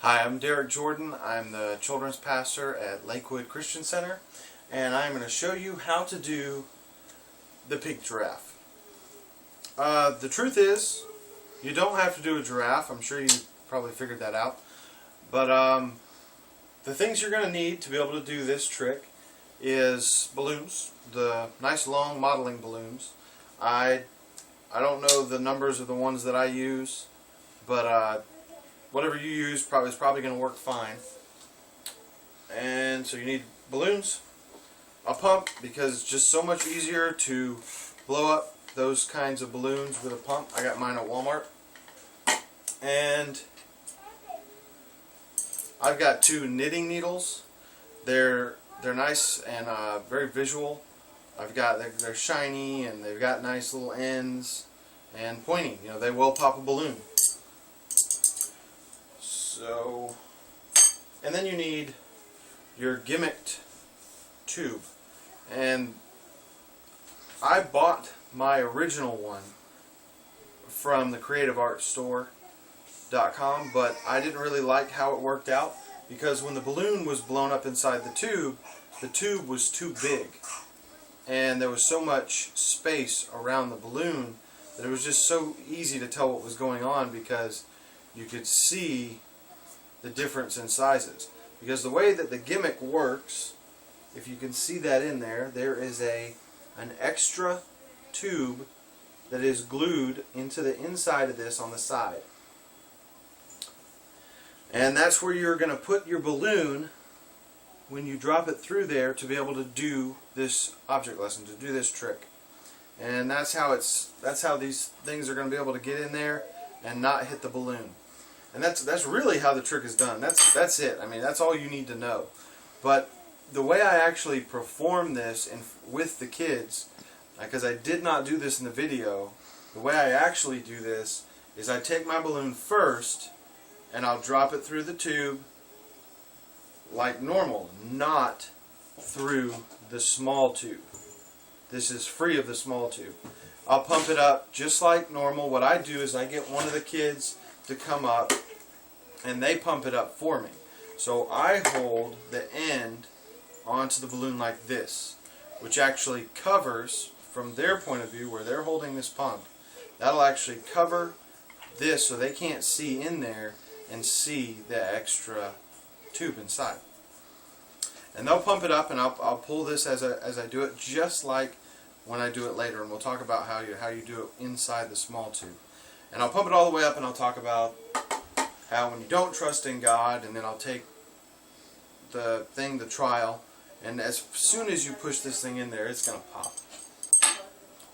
Hi, I'm Derek Jordan. I'm the children's pastor at Lakewood Christian Center, and I'm going to show you how to do the Pink Giraffe. The truth is, you don't have to do a giraffe. I'm sure you probably figured that out. But the things you're going to need to be able to do this trick is balloons, the nice long modeling balloons. I don't know the numbers of the ones that I use, but whatever you use is probably going to work fine. And so you need balloons, a pump, because it's just so much easier to blow up those kinds of balloons with a pump. I got mine at Walmart. And I've got 2 knitting needles. They're nice and very visual. They're shiny and they've got nice little ends and pointy. You know, they will pop a balloon. So, and then you need your gimmicked tube. And I bought my original one from the creativeartstore.com, but I didn't really like how it worked out because when the balloon was blown up inside the tube was too big. And there was so much space around the balloon that it was just so easy to tell what was going on because you could see the difference in sizes. Because the way that the gimmick works, if you can see that in there, there is an extra tube that is glued into the inside of this on the side. And that's where you're going to put your balloon when you drop it through there to be able to do this object lesson, to do this trick. And that's how these things are going to be able to get in there and not hit the balloon. And that's really how the trick is done. That's it. I mean, that's all you need to know. But the way I actually perform this with the kids, because I did not do this in the video, the way I actually do this is I take my balloon first and I'll drop it through the tube like normal, not through the small tube. This is free of the small tube. I'll pump it up just like normal. What I do is I get one of the kids to come up and they pump it up for me. So I hold the end onto the balloon like this, which actually covers, from their point of view where they're holding this pump, that'll actually cover this so they can't see in there and see the extra tube inside. And they'll pump it up and I'll pull this as I do it, just like when I do it later, and we'll talk about how you do it inside the small tube. And I'll pump it all the way up and I'll talk about how when you don't trust in God, and then I'll take the trial, and as soon as you push this thing in there, it's going to pop.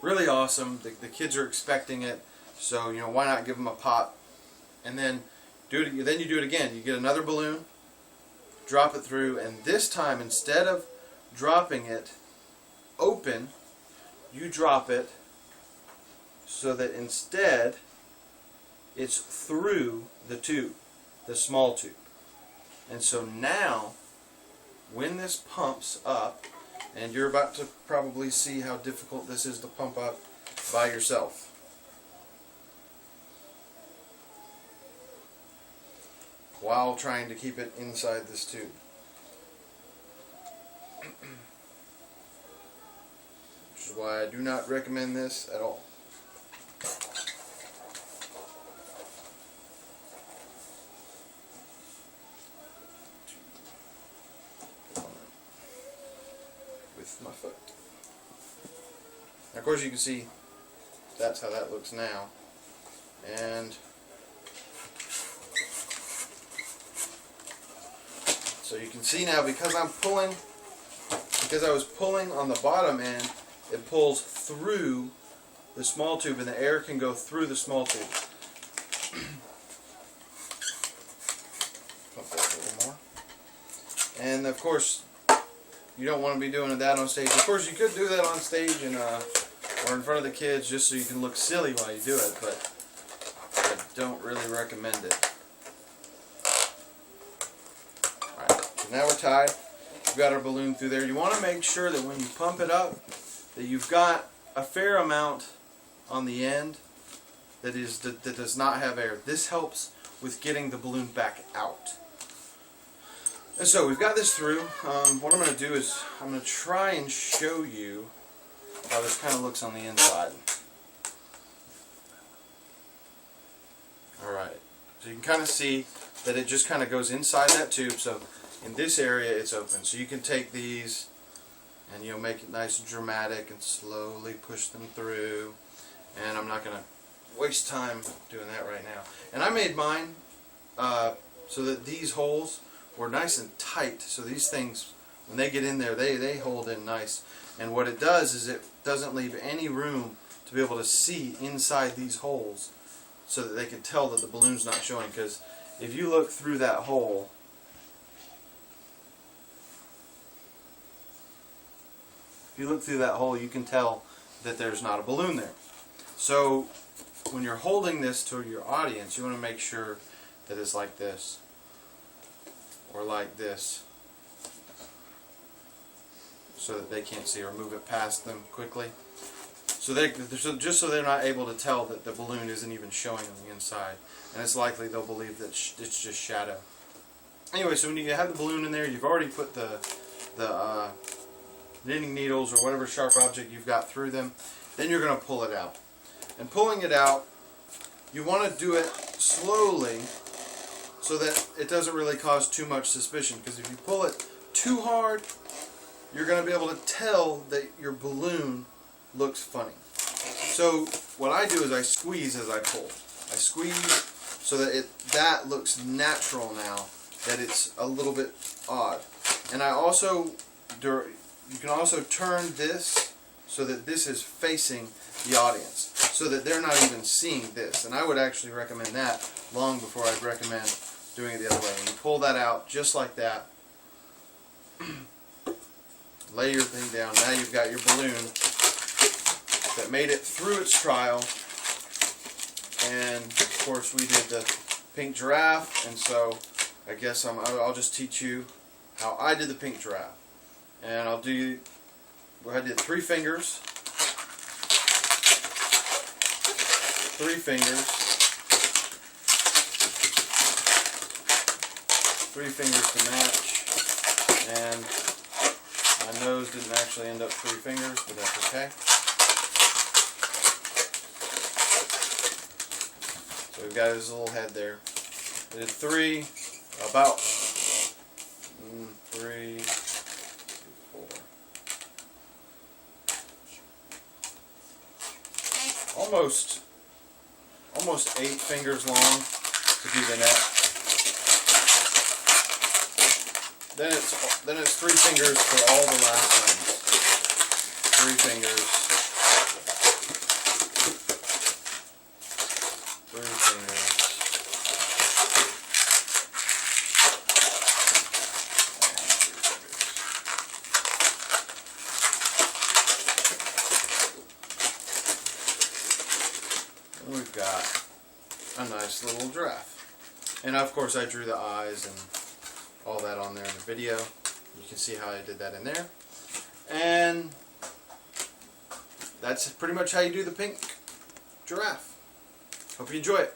Really awesome. The kids are expecting it, so you know, why not give them a pop? And then you do it again. You get another balloon, drop it through, and this time instead of dropping it open, you drop it so that instead it's through the tube, the small tube. And so now when this pumps up, and you're about to probably see how difficult this is to pump up by yourself. While trying to keep it inside this tube. Which is why I do not recommend this at all. With my foot. Now, of course, you can see that's how that looks now. And so you can see now, because I was pulling on the bottom end, it pulls through the small tube and the air can go through the small tube. Pump that a little more. And of course, you don't want to be doing that on stage. Of course, you could do that on stage and or in front of the kids just so you can look silly while you do it, but I don't really recommend it. Alright, so now we're tied. We've got our balloon through there. You want to make sure that when you pump it up, that you've got a fair amount on the end that does not have air. This helps with getting the balloon back out. And so we've got this through. What I'm going to do is I'm going to try and show you how this kind of looks on the inside. Alright, so you can kind of see that it just kind of goes inside that tube. So in this area it's open. So you can take these and you'll make it nice and dramatic and slowly push them through. And I'm not going to waste time doing that right now. And I made mine so that these holes were nice and tight. So these things, when they get in there, they hold in nice. And what it does is it doesn't leave any room to be able to see inside these holes, so that they can tell that the balloon's not showing. Because if you look through that hole, you can tell that there's not a balloon there. So when you're holding this to your audience, you want to make sure that it's like this or like this, so that they can't see, or move it past them quickly. So just so they're not able to tell that the balloon isn't even showing on the inside, and it's likely they'll believe that it's just shadow. Anyway, so when you have the balloon in there, you've already put the knitting needles or whatever sharp object you've got through them. Then you're going to pull it out. And pulling it out, you want to do it slowly so that it doesn't really cause too much suspicion. Because if you pull it too hard, you're going to be able to tell that your balloon looks funny. So what I do is I squeeze as I pull. I squeeze so that that looks natural now, that it's a little bit odd. And I also, you can also turn this so that this is facing the audience, so that they're not even seeing this. And I would actually recommend that long before I'd recommend doing it the other way. And you pull that out just like that. Lay your thing down. Now you've got your balloon that made it through its trial. And of course we did the Pink Giraffe, and so I guess I'll just teach you how I did the Pink Giraffe. And I did 3 fingers. 3 fingers. 3 fingers to match. And my nose didn't actually end up 3 fingers, but that's okay. So we've got his little head there. I did 3, about 3, 4. Almost 8 fingers long to do the net. Then it's 3 fingers for all the last ones. 3 fingers. 3 fingers. And we've got a nice little giraffe. And of course I drew the eyes and all that on there in the video. You can see how I did that in there. And that's pretty much how you do the Pink Giraffe. Hope you enjoy it.